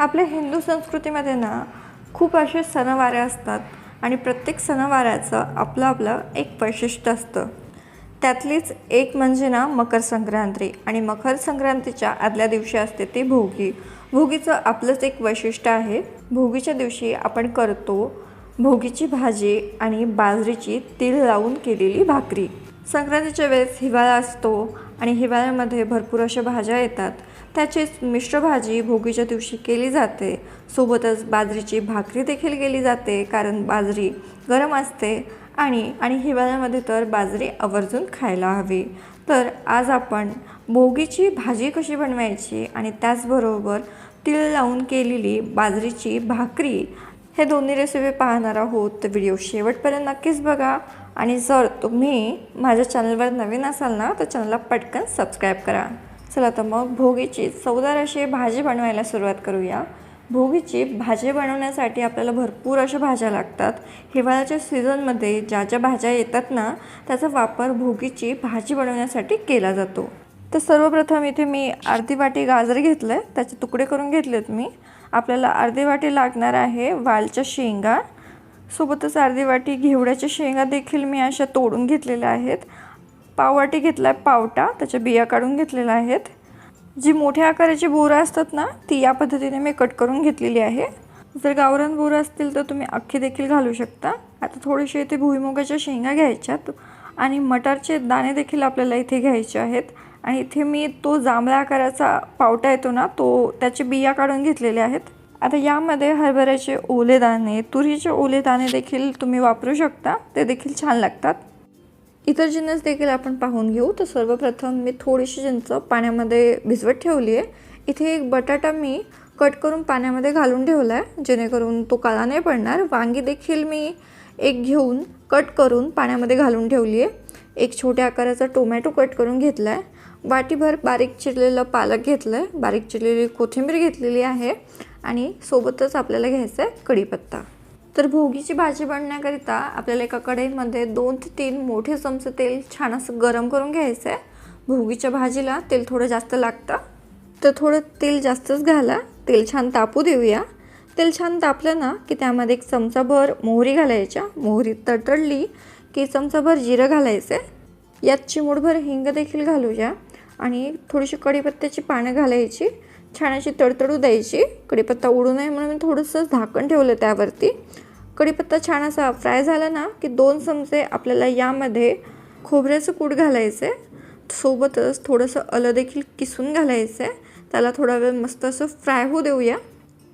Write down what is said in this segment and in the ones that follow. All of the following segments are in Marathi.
आपल्या हिंदू संस्कृतीमध्ये ना खूप असे सणवारे असतात आणि प्रत्येक सणवाराचं आपलं आपलं एक वैशिष्ट्य असतं। त्यातलीच एक म्हणजे ना मकर संक्रांती आणि मकर संक्रांतीच्या आदल्या दिवशी असते ती भोगी। भोगीचं आपलंच एक वैशिष्ट्य आहे। भोगीच्या दिवशी आपण करतो भोगीची भाजी आणि बाजरीची तीळ लावून केलेली भाकरी। संक्रांतीच्या वेळेस हिवाळा असतो आणि हिवाळ्यामध्ये भरपूर अशा भाज्या येतात, त्याचीच मिश्र भाजी भोगीच्या दिवशी केली जाते। सोबतच बाजरीची भाकरी देखील केली जाते, कारण बाजरी गरम असते आणि हिवाळ्यामध्ये तर बाजरी आवर्जून खायला हवी। तर आज आपण भोगीची भाजी कशी बनवायची आणि त्याचबरोबर तीळ लावून केलेली बाजरीची भाकरी हे दोन्ही रेसिपी पाहणार आहोत। तर व्हिडिओ शेवटपर्यंत नक्कीच बघा आणि जर तुम्ही माझ्या चॅनलवर नवीन असाल ना तर चॅनलला पटकन सबस्क्राईब करा। चला तर मग भोगीची चवदार अशी भाजी बनवायला सुरुवात करूया। भोगीची भाजी बनवण्यासाठी आपल्याला भरपूर अशा भाज्या लागतात। हिवाळ्याच्या सीझनमध्ये ज्या ज्या भाज्या येतात ना त्याचा वापर भोगीची भाजी बनवण्यासाठी केला जातो। तर सर्वप्रथम इथे मी अर्धी वाटी गाजर घेतले, त्याचे तुकडे करून घेतलेत मी। आपल्याला अर्धी वाटी लागणार आहे वालच्या शेंगा, सोबतच अर्धी वाटी घेवड्याच्या शेंगा देखील मी अशा तोडून घेतलेल्या आहेत। पाव वाटी घेतला पावटा, त्याच्या बिया काढून घेतलेल्या आहेत। जी मोठ्या आकाराची बोरं असतात ना ती या पद्धतीने मी कट करून घेतलेली आहे। जर गावरान बोरं असतील तर तुम्ही अख्खी देखील घालू शकता। आता थोडेसे इथे भुईमुगाच्या शेंगा घ्यायच्यात आणि मटारचे दाणे देखील आपल्याला इथे घ्यायचे आहेत। आणि इथे मी तो जांभळ्या आकाराचा पावटा येतो ना तो त्याचे बिया काढून घेतलेले आहेत। आता यामध्ये हरभऱ्याचे ओले दाणे, तुरीचे ओले दाणे देखील तुम्ही वापरू शकता, ते देखील छान लागतात। इतर जिन्नस देखील आपण पाहून घेऊ। तर सर्वप्रथम मी थोडीशी चिंच पाण्यामध्ये भिजवत ठेवली आहे। इथे एक बटाटा मी कट करून पाण्यामध्ये घालून ठेवला आहे, जेणेकरून तो काळा नाही पडणार। वांगी देखील मी एक घेऊन कट करून पाण्यामध्ये घालून ठेवली आहे। एक छोट्या आकाराचा टोमॅटो कट करून घेतला आहे। वाटीभर बारीक चिरलेलं पालक घेतलं आहे, बारीक चिरलेली कोथिंबीर घेतलेली आहे आणि सोबतच आपल्याला घ्यायचं आहे कढीपत्ता। तर भोगीची भाजी बनवण्याकरिता आपल्याला एका कढईमध्ये 2 ते 3 मोठे चमचे तेल छान असं गरम करून घ्यायचं आहे। भोगीच्या भाजीला तेल थोडं जास्त लागतं, तर थोडं तेल जास्तच घाला। तेल छान तापू देऊया। तेल छान तापलं ना की त्यामध्ये 1 चमचाभर मोहरी घालायच्या। मोहरी तडतडली की चमचाभर जिरं घालायचं आहे। यात चिमूटभर हिंग देखील घालूया आणि थोडीशी कढीपत्त्याची पानं घालायची, छान अशी तडतडू द्यायची। कढीपत्ता उडू नये म्हणून मी थोडंसं झाकण ठेवलं त्यावरती। कढीपत्ता छान असा फ्राय झाला ना की 2 चमचे आपल्याला यामध्ये खोबऱ्याचं कूट घालायचं आहे। सोबतच थोडंसं आलं देखील किसून घालायचं आहे। त्याला थोडा वेळ मस्त असं फ्राय होऊ देऊया।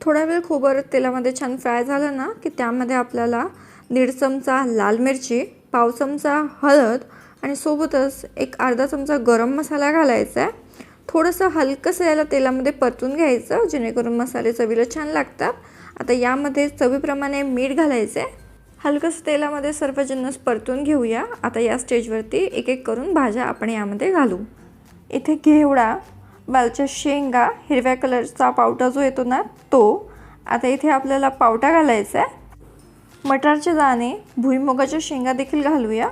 थोडा वेळ खोबरं तेलामध्ये छान फ्राय झालं ना की त्यामध्ये आपल्याला 1.5 चमचा लाल मिरची, पाव चमचा हळद आणि सोबतच एक अर्धा चमचा गरम मसाला घालायचा आहे। थोडंसं हलकंसं याला तेलामध्ये परतून घ्यायचं, जेणेकरून मसाले चवीला छान लागतात। आता यामध्ये चवीप्रमाणे मीठ घालायचं आहे। हलकंसं तेलामध्ये सर्व जिन्नस परतून घेऊया। आता या स्टेजवरती एक एक करून भाज्या आपण यामध्ये घालू। इथे घेवडा, वालच्या शेंगा, हिरव्या कलरचा पावटा जो येतो ना तो। आता इथे आपल्याला पावटा घालायचा आहे। मटारचे दाणे, भुईमुगाच्या शेंगा देखील घालूया।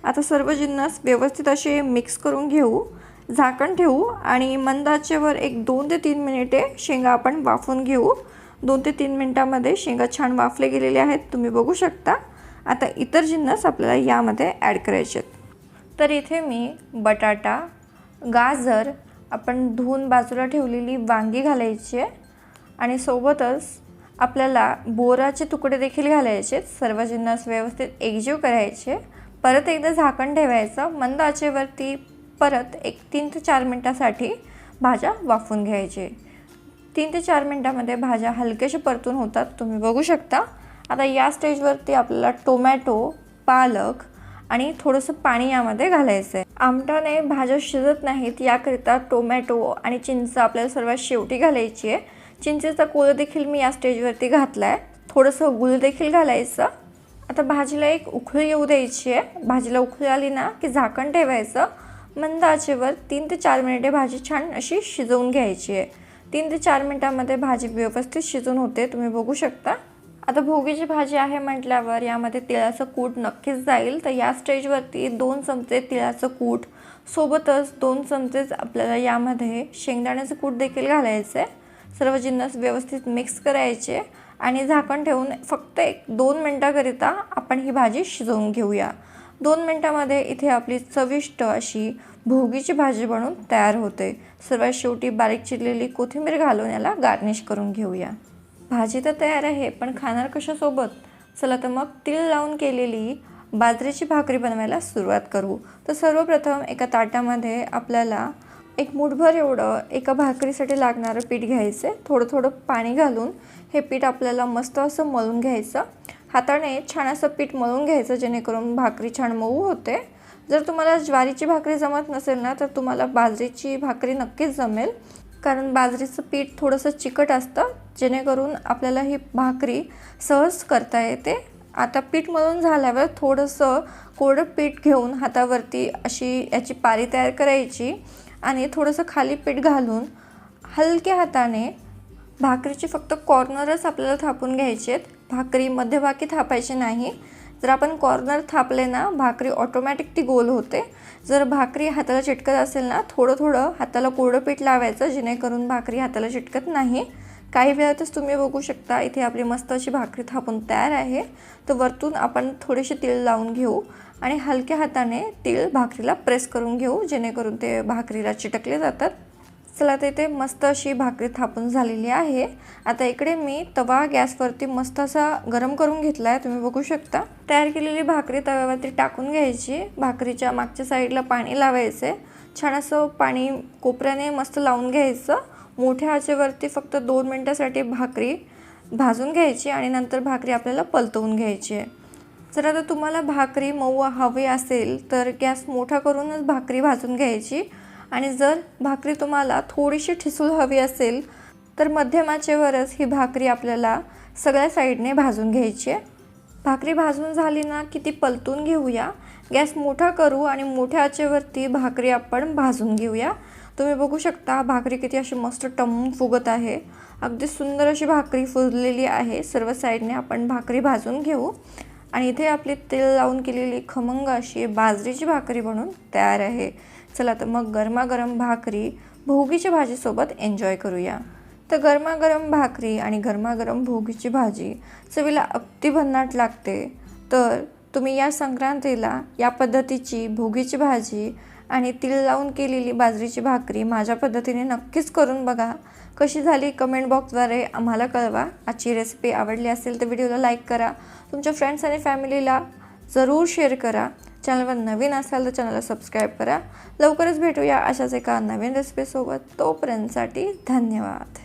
आता सर्व जिन्नस व्यवस्थित असे मिक्स करून घेऊ, झाकण ठेवू आणि मंद आचेवर एक 2 ते 3 मिनिटे शेंगा आपण वाफवून घेऊ। 2 ते 3 मिनिटांमध्ये शेंगा छान वाफले गेलेले आहेत, तुम्ही बघू शकता। आता इतर जिन्नस आपल्याला यामध्ये ॲड करायचे आहेत। तर इथे मी बटाटा, गाजर, आपण धुवून बाजूला ठेवलेली वांगी घालायची आहे आणि सोबतच आपल्याला बोराचे तुकडे देखील घालायचे। सर्व जिन्नस व्यवस्थित एकजीव करायचे। परत एकदा झाकण ठेवायचं, मंद आचेवरती परत एक 3 ते 4 मिनिटांसाठी भाज्या वाफवून घ्यायचे। 3 ते 4 मिनिटांमध्ये भाज्या हलकेशा परतून होतात, तुम्ही बघू शकता। आता या स्टेजवरती आपल्याला टोमॅटो, पालक आणि थोडंसं पाणी यामध्ये घालायचं आहे। आमटाने भाज्या शिजत नाहीत याकरिता टोमॅटो आणि चिंच आपल्याला सर्वात शेवटी घालायची आहे। चिंचेचा कोळ देखील मी या स्टेजवरती घातला आहे। थोडंसं गूळ देखील घालायचं। आता भाजीला एक उकळी येऊ द्यायची आहे। भाजीला उकळी आली ना की झाकण ठेवायचं, मंद आचेवर 3 ते 4 मिनिटे भाजी छान अशी शिजवून घ्यायची आहे। 3 ते 4 मिनिटांमध्ये भाजी व्यवस्थित शिजून होते, तुम्ही बघू शकता। आता भोगीची भाजी आहे म्हटल्यावर यामध्ये तिळाचं कूट नक्कीच जाईल। तर या स्टेजवरती 2 चमचे तिळाचं कूट, सोबतच 2 चमचेच आपल्याला यामध्ये शेंगदाण्याचं कूट देखील घालायचं आहे। सर्व जिन्नस व्यवस्थित मिक्स करायचे आणि झाकण ठेवून फक्त 1-2 मिनटाकरिता आपण ही भाजी शिजवून घेऊया। 2 मिनटामध्ये इथे आपली चविष्ट अशी भोगीची भाजी बनून तयार होते। सर्वात शेवटी बारीक चिरलेली कोथिंबीर घालून याला गार्निश करून घेऊया। भाजी तर तयार आहे, पण खाणार कशासोबत? चला तर मग तीळ लावून केलेली बाजरीची भाकरी बनवायला सुरुवात करू। तर सर्वप्रथम एका ताटामध्ये आपल्याला एक मुठभर एवढं एका भाकरीसाठी लागणारं पीठ घ्यायचं आहे। थोडं थोडं पाणी घालून हे पीठ आपल्याला मस्त असं मळून घ्यायचं। हाताने छान असं पीठ मळून घ्यायचं जेणेकरून भाकरी छान मऊ होते। जर तुम्हाला ज्वारीची भाकरी जमत नसेल ना, तर तुम्हाला बाजरीची भाकरी नक्कीच जमेल, कारण बाजरीचं पीठ थोडंसं चिकट असतं, जेणेकरून आपल्याला ही भाकरी सहज करता येते। आता पीठ मळून झाल्यावर थोडंसं कोरडं पीठ घेऊन हातावरती अशी याची पारी तयार करायची आणि थोडंसं खाली पीठ घालून हलक्या हाताने भाकरीचे फक्त कॉर्नरच आपल्याला थापून घ्यायचे आहेत। भाकरी मध्यभागी थापायची नाही। जर आपण कॉर्नर थापले ना, भाकरी ऑटोमॅटिक ती गोल होते। जर भाकरी हाताला चिटकत असेल ना, थोडं थोडं हाताला कोरडं पीठ लावायचं जेणेकरून भाकरी हाताला चिटकत नाही। काही वेळातच तुम्ही बघू शकता इथे आपली मस्त अशी भाकरी थापून तयार आहे। तर वरतून आपण थोडेसे तीळ लावून घेऊ आणि हलक्या हाताने तीळ भाकरीला प्रेस करून घेऊ जेणेकरून ते भाकरीला चिटकले जातात। चला तर इथे मस्त अशी भाकरी थापून झालेली आहे। आता इकडे मी तवा गॅसवरती मस्त असा गरम करून घेतला आहे, तुम्ही बघू शकता। तयार केलेली भाकरी तव्यावरती टाकून घ्यायची। भाकरीच्या मागच्या साईडला पाणी लावायचे। छान असं पाणी कोपऱ्याने मस्त लावून घ्यायचं। मोठ्या आचेवरती फक्त 2 मिनिटासाठी भाकरी भाजून घ्यायची आणि नंतर भाकरी आपल्याला पलटवून घ्यायची आहे। जर आता तुम्हाला भाकरी मऊ हवी असेल तर गॅस मोठा करूनच भाकरी भाजून घ्यायची आणि जर भाकरी तुम्हाला थोडीशी ठिसूळ हवी असेल तर मध्यम आचेवरच ही भाकरी आपल्याला सगळ्या साईडने भाजून घ्यायची आहे। भाकरी भाजून झाली ना की ती पलटून घेऊया। गॅस मोठा करू आणि मोठ्या आचेवरती भाकरी आपण भाजून घेऊया। तुम्ही बघू शकता भाकरी किती अशी मस्त टम्म फुगत आहे। अगदी सुंदर अशी भाकरी फुगलेली आहे। सर्व साईडने आपण भाकरी भाजून घेऊ आणि इथे आपली तेल लावून केलेली खमंग अशी बाजरीची भाकरी बनून तयार आहे। चला तर मग गरमागरम भाकरी भोगीच्या भाजीसोबत एन्जॉय करूया। तर गरमागरम भाकरी आणि गरमागरम भोगीची भाजी चवीला अगदी भन्नाट लागते। तर तुम्ही या संक्रांतीला या पद्धतीची भोगीची भाजी आणि तीळ लावून केलेली बाजरीची भाकरी माझ्या पद्धतीने नक्कीच करून बघा। कशी झाली कमेंट बॉक्सद्वारे आम्हाला कळवा। आजची रेसिपी आवडली असेल तर व्हिडिओला लाईक करा, तुमच्या फ्रेंड्स आणि फॅमिलीला जरूर शेअर करा। चॅनलवर नवीन असाल तर चॅनलला सबस्क्राईब करा। लवकरच भेटूया अशाच एका नवीन रेसिपीसोबत। तोपर्यंतसाठी धन्यवाद।